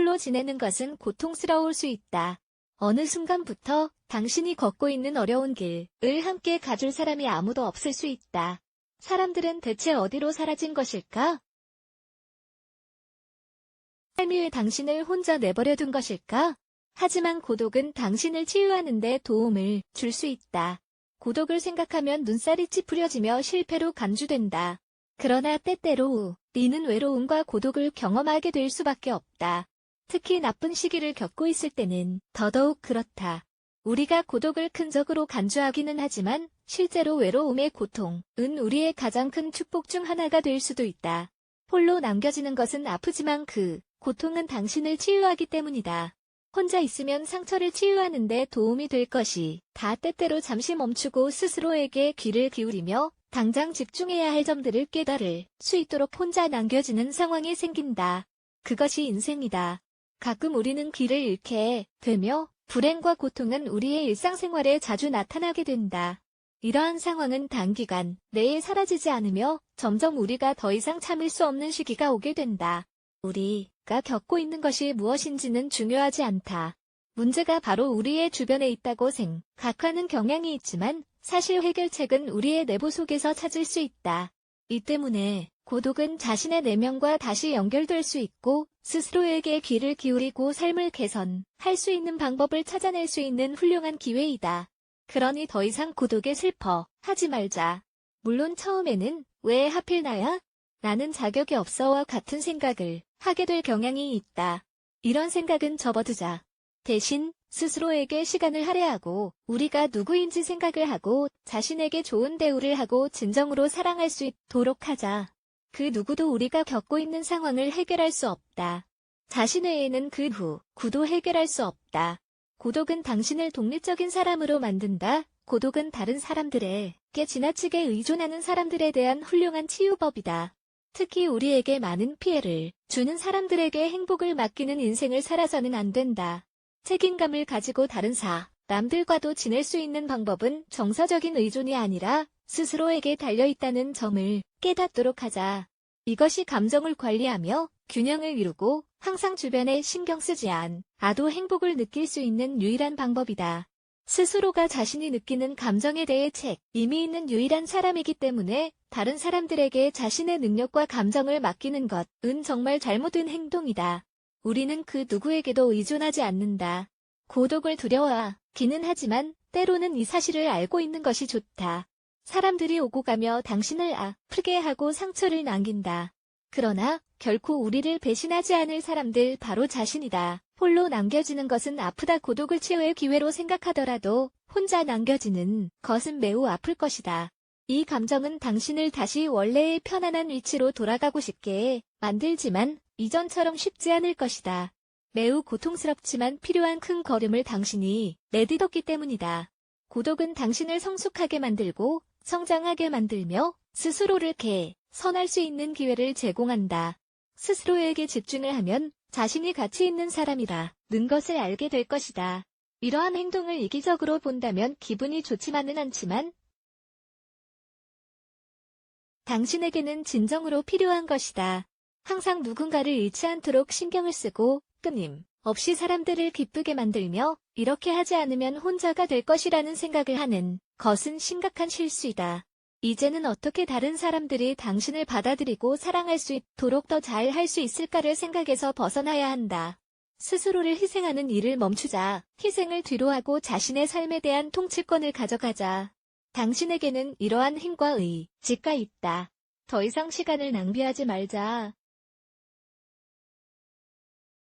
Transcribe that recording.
홀로 지내는 것은 고통스러울 수 있다. 어느 순간부터 당신이 걷고 있는 어려운 길을 함께 가줄 사람이 아무도 없을 수 있다. 사람들은 대체 어디로 사라진 것일까? 삶이 왜 당신을 혼자 내버려 둔 것일까? 하지만 고독은 당신을 치유하는 데 도움을 줄 수 있다. 고독을 생각하면 눈살이 찌푸려지며 실패로 간주된다. 그러나 때때로 우리는 외로움과 고독을 경험하게 될 수밖에 없다. 특히 나쁜 시기를 겪고 있을 때는 더더욱 그렇다. 우리가 고독을 큰 적으로 간주하기는 하지만 실제로 외로움의 고통은 우리의 가장 큰 축복 중 하나가 될 수도 있다. 홀로 남겨지는 것은 아프지만 그 고통은 당신을 치유하기 때문이다. 혼자 있으면 상처를 치유하는 데 도움이 될 것이 다 때때로 잠시 멈추고 스스로에게 귀를 기울이며 당장 집중해야 할 점들을 깨달을 수 있도록 혼자 남겨지는 상황이 생긴다. 그것이 인생이다. 가끔 우리는 길을 잃게 되며 불행과 고통은 우리의 일상생활에 자주 나타나게 된다. 이러한 상황은 단기간 내에 사라지지 않으며 점점 우리가 더 이상 참을 수 없는 시기가 오게 된다. 우리가 겪고 있는 것이 무엇인지는 중요하지 않다. 문제가 바로 우리의 주변에 있다고 생각하는 경향이 있지만 사실 해결책은 우리의 내부 속에서 찾을 수 있다. 이 때문에 고독은 자신의 내면과 다시 연결될 수 있고 스스로에게 귀를 기울이고 삶을 개선할 수 있는 방법을 찾아낼 수 있는 훌륭한 기회이다. 그러니 더 이상 고독에 슬퍼하지 말자. 물론 처음에는 왜 하필 나야? 나는 자격이 없어와 같은 생각을 하게 될 경향이 있다. 이런 생각은 접어두자. 대신 스스로에게 시간을 할애하고 우리가 누구인지 생각을 하고 자신에게 좋은 대우를 하고 진정으로 사랑할 수 있도록 하자. 그 누구도 우리가 겪고 있는 상황을 해결할 수 없다. 자신 외에는 그 누구도 해결할 수 없다. 고독은 당신을 독립적인 사람으로 만든다. 고독은 다른 사람들에게 지나치게 의존하는 사람들에 대한 훌륭한 치유법이다. 특히 우리에게 많은 피해를 주는 사람들에게 행복을 맡기는 인생을 살아서는 안 된다. 책임감을 가지고 다른 사람들과도 지낼 수 있는 방법은 정서적인 의존이 아니라 스스로에게 달려있다는 점을 깨닫도록 하자. 이것이 감정을 관리하며 균형을 이루고 항상 주변에 신경 쓰지 않아도 행복을 느낄 수 있는 유일한 방법이다. 스스로가 자신이 느끼는 감정에 대해 책임이 있는 유일한 사람이기 때문에 다른 사람들에게 자신의 능력과 감정을 맡기는 것은 정말 잘못된 행동이다. 우리는 그 누구에게도 의존하지 않는다. 고독을 두려워하기는 하지만 때로는 이 사실을 알고 있는 것이 좋다. 사람들이 오고 가며 당신을 아프게 하고 상처를 남긴다. 그러나 결코 우리를 배신하지 않을 사람들 바로 자신이다. 홀로 남겨지는 것은 아프다. 고독을 치유의 기회로 생각하더라도 혼자 남겨지는 것은 매우 아플 것이다. 이 감정은 당신을 다시 원래의 편안한 위치로 돌아가고 싶게 만들지만 이전처럼 쉽지 않을 것이다. 매우 고통스럽지만 필요한 큰 걸음을 당신이 내딛었기 때문이다. 고독은 당신을 성숙하게 만들고 성장하게 만들며 스스로를 개선할 수 있는 기회를 제공한다. 스스로에게 집중을 하면 자신이 가치 있는 사람이라는 것을 알게 될 것이다. 이러한 행동을 이기적으로 본다면 기분이 좋지만은 않지만 당신에게는 진정으로 필요한 것이다. 항상 누군가를 잃지 않도록 신경을 쓰고 끊임없이 사람들을 기쁘게 만들며 이렇게 하지 않으면 혼자가 될 것이라는 생각을 하는 것은 심각한 실수이다. 이제는 어떻게 다른 사람들이 당신을 받아들이고 사랑할 수 있도록 더 잘 할 수 있을까를 생각에서 벗어나야 한다. 스스로를 희생하는 일을 멈추자. 희생을 뒤로하고 자신의 삶에 대한 통치권을 가져가자. 당신에게는 이러한 힘과 의지가 있다. 더 이상 시간을 낭비하지 말자.